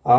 एक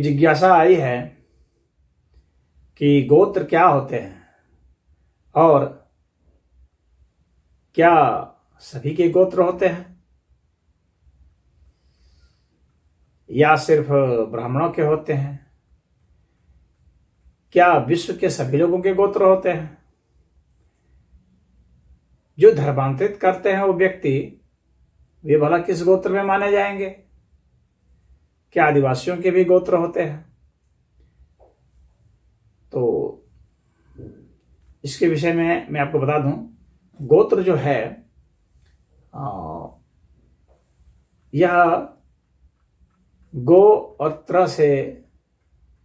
जिज्ञासा आई है कि गोत्र क्या होते हैं और क्या सभी के गोत्र होते हैं या सिर्फ ब्राह्मणों के होते हैं? क्या विश्व के सभी लोगों के गोत्र होते हैं? जो धर्मांतरित करते हैं वो व्यक्ति, वे भला किस गोत्र में माने जाएंगे? क्या आदिवासियों के भी गोत्र होते हैं? तो इसके विषय में मैं आपको बता दूं, गोत्र जो है यह गो और त्र से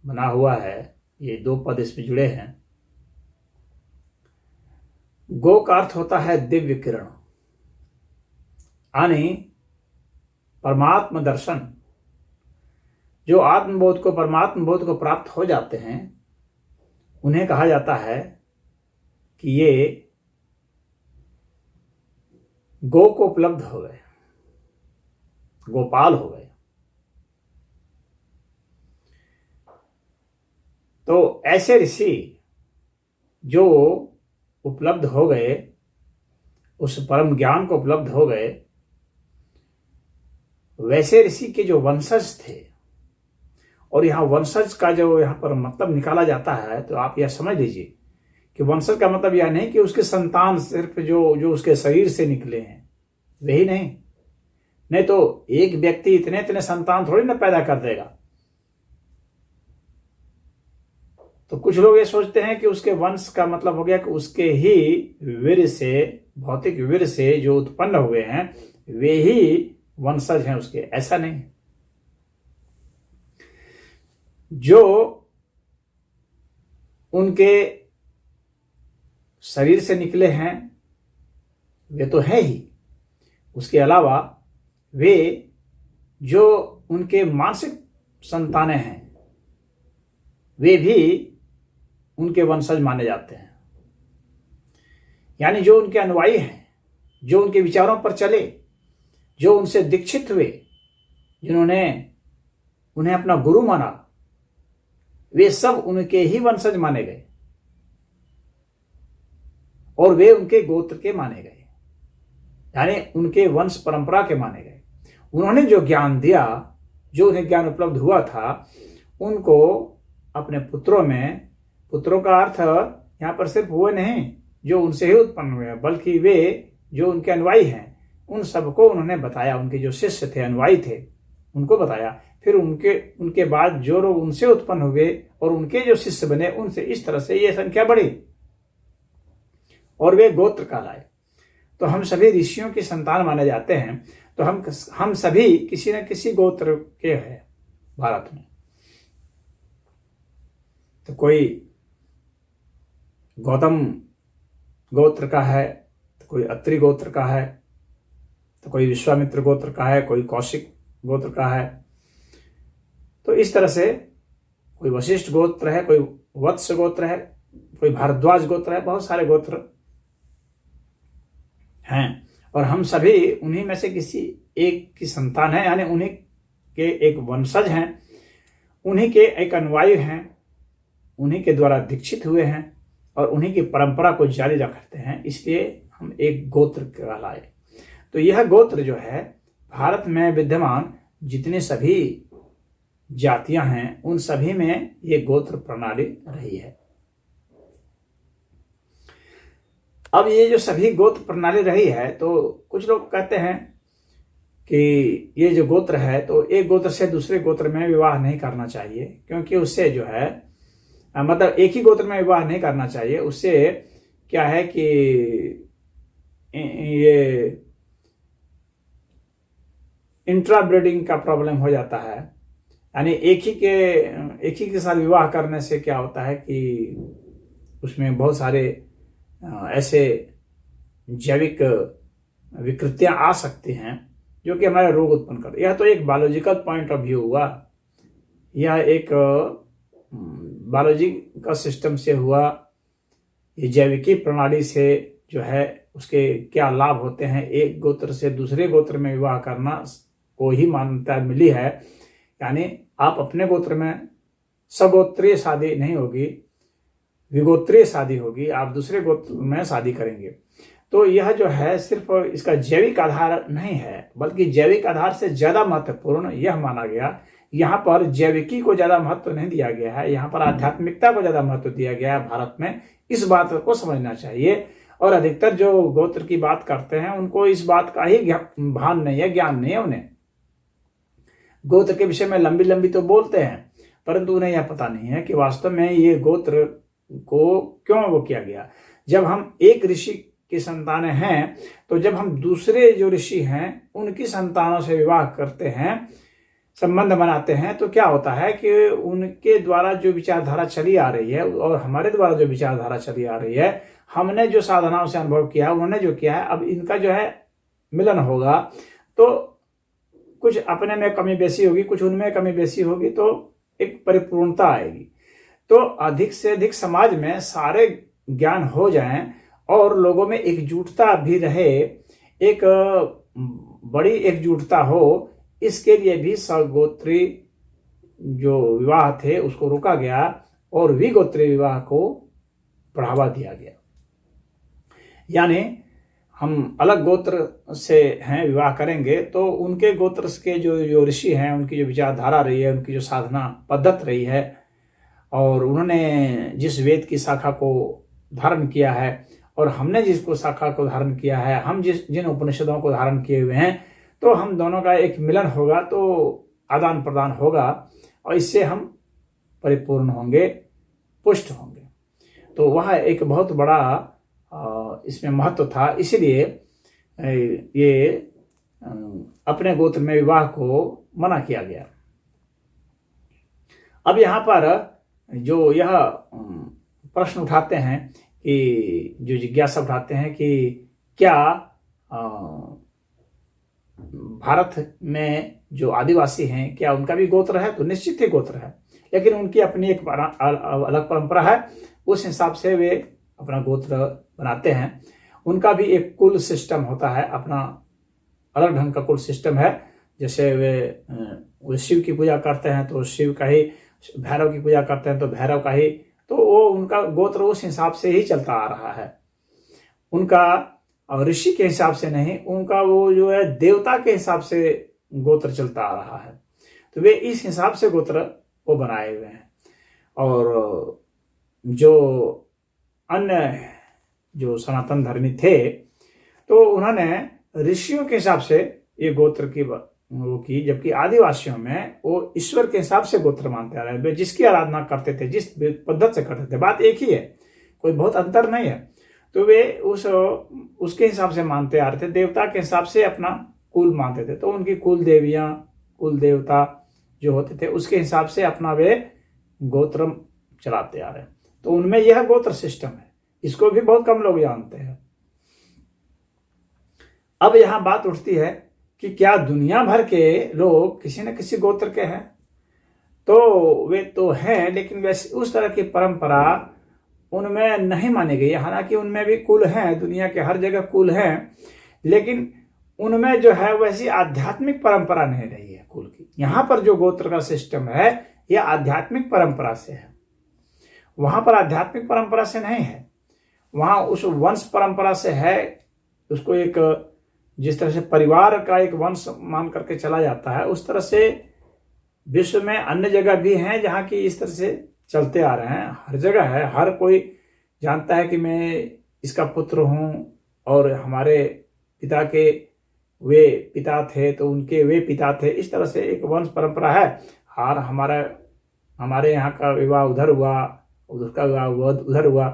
बना हुआ है। ये दो पद इसमें जुड़े हैं। गो का अर्थ होता है दिव्य किरण, यानी परमात्म दर्शन। जो आत्मबोध को, परमात्म बोध को प्राप्त हो जाते हैं, उन्हें कहा जाता है कि ये गो को उपलब्ध हो गए, गोपाल हो गए। तो ऐसे ऋषि जो उपलब्ध हो गए, उस परम ज्ञान को उपलब्ध हो गए, वैसे ऋषि के जो वंशज थे, और यहाँ वंशज का जो यहाँ पर मतलब निकाला जाता है, तो आप यह समझ लीजिए कि वंशज का मतलब यह नहीं कि उसके संतान सिर्फ जो उसके शरीर से निकले हैं, वही नहीं तो एक व्यक्ति इतने इतने संतान थोड़ी ना पैदा कर देगा। तो कुछ लोग ये सोचते हैं कि उसके वंश का मतलब हो गया कि उसके ही वीर्य से, भौतिक वीर्य से जो उत्पन्न हुए हैं, वे ही वंशज हैं उसके। ऐसा नहीं। जो उनके शरीर से निकले हैं वे तो है ही, उसके अलावा वे जो उनके मानसिक संतानें हैं, वे भी उनके वंशज माने जाते हैं। यानी जो उनके अनुयायी हैं, जो उनके विचारों पर चले, जो उनसे दीक्षित हुए, जिन्होंने उन्हें अपना गुरु माना, वे सब उनके ही वंशज माने गए और वे उनके गोत्र के माने गए, यानी उनके वंश परंपरा के माने गए। उन्होंने जो ज्ञान दिया, जो उन्हें ज्ञान उपलब्ध हुआ था, उनको अपने पुत्रों में, पुत्रों का अर्थ यहाँ पर सिर्फ वो नहीं जो उनसे ही उत्पन्न हुए, बल्कि वे जो उनके अनुयायी हैं, उन सबको उन्होंने बताया। उनके जो शिष्य थे, अनुयायी थे, उनको बताया। फिर उनके बाद जो लोग उनसे उत्पन्न हुए और उनके जो शिष्य बने, उनसे इस तरह से ये संख्या बढ़ी और वे गोत्र कहलाए। तो हम सभी ऋषियों की संतान माने जाते हैं। तो हम सभी किसी न किसी गोत्र के हैं भारत में। तो कोई गौतम गोत्र का है, तो कोई अत्रि गोत्र का है, तो कोई विश्वामित्र गोत्र का है, कोई कौशिक गोत्र का है। तो इस तरह से कोई वशिष्ठ गोत्र है, कोई वत्स गोत्र है, कोई भारद्वाज गोत्र है, बहुत सारे गोत्र हैं। और हम सभी उन्हीं में से किसी एक की संतान है, यानी उन्हीं के एक वंशज हैं, उन्हीं के एक अनुयायी हैं, उन्हीं के द्वारा दीक्षित हुए हैं और उन्हीं की परंपरा को जारी रखते हैं। इसलिए हम एक गोत्र कहलाए। तो यह गोत्र जो है, भारत में विद्यमान जितने सभी जातियां हैं, उन सभी में ये गोत्र प्रणाली रही है। अब ये जो सभी गोत्र प्रणाली रही है, तो कुछ लोग कहते हैं कि ये जो गोत्र है, तो एक गोत्र से दूसरे गोत्र में विवाह नहीं करना चाहिए, क्योंकि उससे जो है, मतलब एक ही गोत्र में विवाह नहीं करना चाहिए। उससे क्या है कि ये इंट्राब्रीडिंग का प्रॉब्लम हो जाता है। यानी एक ही के साथ विवाह करने से क्या होता है कि उसमें बहुत सारे ऐसे जैविक विकृतियां आ सकती हैं जो कि हमारे रोग उत्पन्न कर। यह तो एक बायोलॉजिकल पॉइंट ऑफ व्यू हुआ, यह एक बायोलॉजी का सिस्टम से हुआ। ये जैविकी प्रणाली से जो है उसके क्या लाभ होते हैं, एक गोत्र से दूसरे गोत्र में विवाह करना को ही मान्यता मिली है। यानी आप अपने गोत्र में सगोत्रीय शादी नहीं होगी, विगोत्रीय शादी होगी, आप दूसरे गोत्र में शादी करेंगे। तो यह जो है सिर्फ इसका जैविक आधार नहीं है, बल्कि जैविक आधार से ज्यादा महत्वपूर्ण यह माना गया। यहाँ पर जैविकी को ज्यादा महत्व नहीं दिया गया है, यहाँ पर आध्यात्मिकता को ज्यादा महत्व दिया गया है भारत में। इस बात को समझना चाहिए। और अधिकतर जो गोत्र की बात करते हैं उनको इस बात का ही भान नहीं है, ज्ञान नहीं है उन्हें। गोत्र के विषय में लंबी लंबी तो बोलते हैं, परंतु उन्हें यह पता नहीं है कि वास्तव में ये गोत्र को क्यों वो किया गया। जब हम एक ऋषि की संतानें हैं, तो जब हम दूसरे जो ऋषि हैं उनकी संतानों से विवाह करते हैं, संबंध बनाते हैं, तो क्या होता है कि उनके द्वारा जो विचारधारा चली आ रही है और हमारे द्वारा जो विचारधारा चली आ रही है, हमने जो साधनाओं से अनुभव किया, उन्होंने जो किया है, अब इनका जो है मिलन होगा तो कुछ अपने में कमी बेसी होगी, कुछ उनमें कमी बेसी होगी, तो एक परिपूर्णता आएगी। तो अधिक से अधिक समाज में सारे ज्ञान हो जाएं और लोगों में एकजुटता भी रहे, एक बड़ी एकजुटता हो, इसके लिए भी सगोत्री जो विवाह थे उसको रोका गया और विगोत्री विवाह को बढ़ावा दिया गया। यानी हम अलग गोत्र से हैं विवाह करेंगे तो उनके गोत्र के जो ऋषि हैं, उनकी जो विचारधारा रही है, उनकी जो साधना पद्धति रही है, और उन्होंने जिस वेद की शाखा को धारण किया है और हमने जिसको शाखा को धारण किया है, हम जिन उपनिषदों को धारण किए हुए हैं, तो हम दोनों का एक मिलन होगा, तो आदान प्रदान होगा और इससे हम परिपूर्ण होंगे, पुष्ट होंगे। तो वह एक बहुत बड़ा इसमें महत्व था। इसीलिए ये अपने गोत्र में विवाह को मना किया गया। अब यहाँ पर जो यह प्रश्न उठाते हैं कि जो जिज्ञासा उठाते हैं कि क्या भारत में जो आदिवासी हैं क्या उनका भी गोत्र है? तो निश्चित ही गोत्र है, लेकिन उनकी अपनी एक अलग परंपरा है, उस हिसाब से वे अपना गोत्र बनाते हैं। उनका भी एक कुल सिस्टम होता है, अपना अलग ढंग का कुल सिस्टम है। जैसे वे शिव की पूजा करते हैं तो शिव का ही, भैरव की पूजा करते हैं तो भैरव का ही, तो वो उनका गोत्र उस हिसाब से ही चलता आ रहा है। उनका ऋषि के हिसाब से नहीं, उनका वो जो है देवता के हिसाब से गोत्र चलता आ रहा है। तो वे इस हिसाब से गोत्र वो बनाए हुए हैं। और जो अन्य जो सनातन धर्मी थे तो उन्होंने ऋषियों के हिसाब से ये गोत्र की वो की, जबकि आदिवासियों में वो ईश्वर के हिसाब से गोत्र मानते आ रहे हैं। वे जिसकी आराधना करते थे, जिस पद्धति से करते थे, बात एक ही है, कोई बहुत अंतर नहीं है। तो वे उसके हिसाब से मानते आ रहे थे, देवता के हिसाब से अपना कुल मानते थे। तो उनकी कुल देवियां, कुल देवता जो होते थे उसके हिसाब से अपना वे गोत्र चलाते आ रहे हैं। तो उनमें यह गोत्र सिस्टम है, इसको भी बहुत कम लोग जानते हैं। अब यहां बात उठती है कि क्या दुनिया भर के लोग किसी न किसी गोत्र के हैं? तो वे तो हैं, लेकिन वैसे उस तरह की परंपरा उनमें नहीं मानी गई। हालांकि उनमें भी कुल हैं, दुनिया के हर जगह कुल हैं, लेकिन उनमें जो है वैसी आध्यात्मिक परंपरा नहीं रही है कुल की। यहाँ पर जो गोत्र का सिस्टम है यह आध्यात्मिक परंपरा से है, वहां पर आध्यात्मिक परंपरा से नहीं है। वहां उस वंश परंपरा से है, उसको एक जिस तरह से परिवार का एक वंश मान करके चला जाता है, उस तरह से विश्व में अन्य जगह भी हैं जहां की इस तरह से चलते आ रहे हैं। हर जगह है, हर कोई जानता है कि मैं इसका पुत्र हूं और हमारे पिता के वे पिता थे तो उनके वे पिता थे। इस तरह से एक वंश परंपरा है। और हमारे यहाँ का विवाह उधर हुआ, उधर का विवाह उधर हुआ।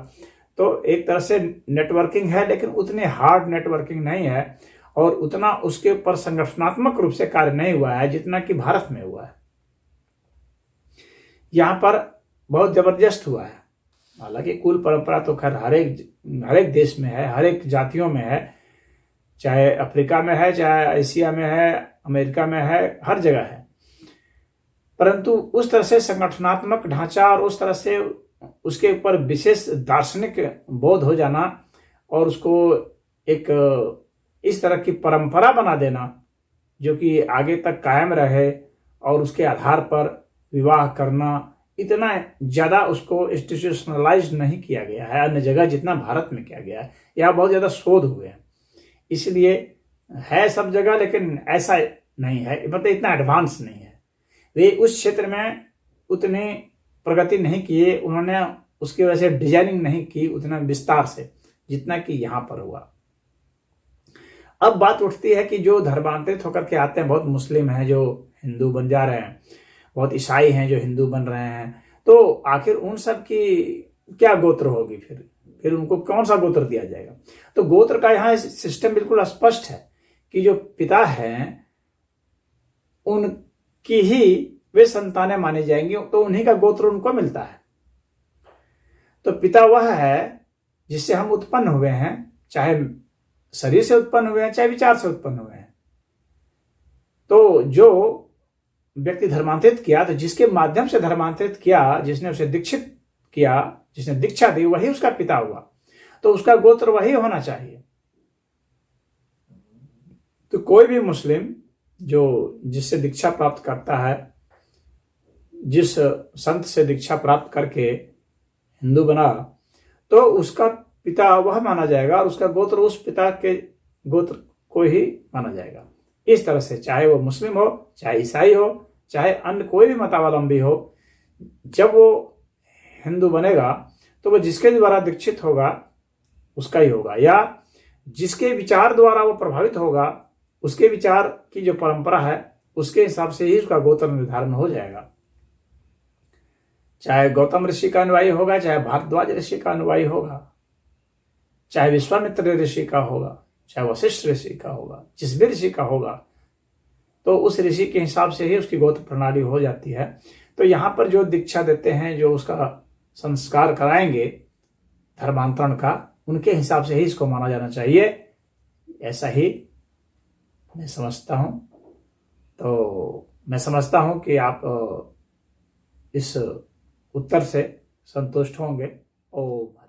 तो एक तरह से नेटवर्किंग है, लेकिन उतनी हार्ड नेटवर्किंग नहीं है और उतना उसके ऊपर संगठनात्मक रूप से कार्य नहीं हुआ है जितना कि भारत में हुआ है। यहाँ पर बहुत जबरदस्त हुआ है। हालांकि कुल परंपरा तो खैर हर एक देश में है, हर एक जातियों में है, चाहे अफ्रीका में है, चाहे एशिया में है, अमेरिका में है, हर जगह है। परंतु उस तरह से संगठनात्मक ढांचा और उस तरह से उसके ऊपर विशेष दार्शनिक बोध हो जाना और उसको एक इस तरह की परंपरा बना देना जो कि आगे तक कायम रहे और उसके आधार पर विवाह करना, इतना ज्यादा उसको इंस्टीट्यूशनलाइज नहीं किया गया है अन्य जगह जितना भारत में किया गया है। यहाँ बहुत ज्यादा शोध हुए हैं, इसलिए है सब जगह, लेकिन ऐसा नहीं है, मतलब इतना एडवांस नहीं है। वे उस क्षेत्र में उतने प्रगति नहीं किए, उन्होंने उसकी वजह से डिजाइनिंग नहीं की उतना विस्तार से जितना कि यहाँ पर हुआ। अब बात उठती है कि जो धर्मांतरित होकर के आते हैं, बहुत मुस्लिम हैं जो हिंदू बन जा रहे हैं, बहुत ईसाई हैं जो हिंदू बन रहे हैं, तो आखिर उन सब की क्या गोत्र होगी? फिर उनको कौन सा गोत्र दिया जाएगा? तो गोत्र का यहाँ सिस्टम बिल्कुल स्पष्ट है कि जो पिता हैं उनकी ही वे संतानें मानी जाएंगी, तो उन्हीं का गोत्र उनको मिलता है। तो पिता वह है जिससे हम उत्पन्न हुए हैं, चाहे शरीर से उत्पन्न हुए हैं, चाहे विचार से उत्पन्न हुए हैं। तो जो व्यक्ति धर्मांतरित किया, तो जिसके माध्यम से धर्मांतरित किया, जिसने उसे दीक्षित किया, जिसने दीक्षा दी, वही उसका पिता हुआ, तो उसका गोत्र वही होना चाहिए। तो कोई भी मुस्लिम जो जिससे दीक्षा प्राप्त करता है, जिस संत से दीक्षा प्राप्त करके हिंदू बना, तो उसका पिता वह माना जाएगा और उसका गोत्र उस पिता के गोत्र को ही माना जाएगा। इस तरह से चाहे वो मुस्लिम हो, चाहे ईसाई हो, चाहे अन्य कोई भी मतावलंबी हो, जब वो हिंदू बनेगा तो वो जिसके द्वारा दीक्षित होगा उसका ही होगा, या जिसके विचार द्वारा वो प्रभावित होगा, उसके विचार की जो परंपरा है उसके हिसाब से ही उसका गोत्र निर्धारण हो जाएगा। चाहे गौतम ऋषि का अनुयायी होगा, चाहे भारद्वाज ऋषि का अनुयायी होगा, चाहे विश्वामित्र ऋषि का होगा, चाहे वशिष्ठ ऋषि का होगा, जिस भी ऋषि का होगा, तो उस ऋषि के हिसाब से ही उसकी गोत्र प्रणाली हो जाती है। तो यहाँ पर जो दीक्षा देते हैं, जो उसका संस्कार कराएंगे धर्मांतरण का, उनके हिसाब से ही इसको माना जाना चाहिए, ऐसा ही मैं समझता हूँ। तो मैं समझता हूँ कि आप इस उत्तर से संतुष्ट होंगे। ओम।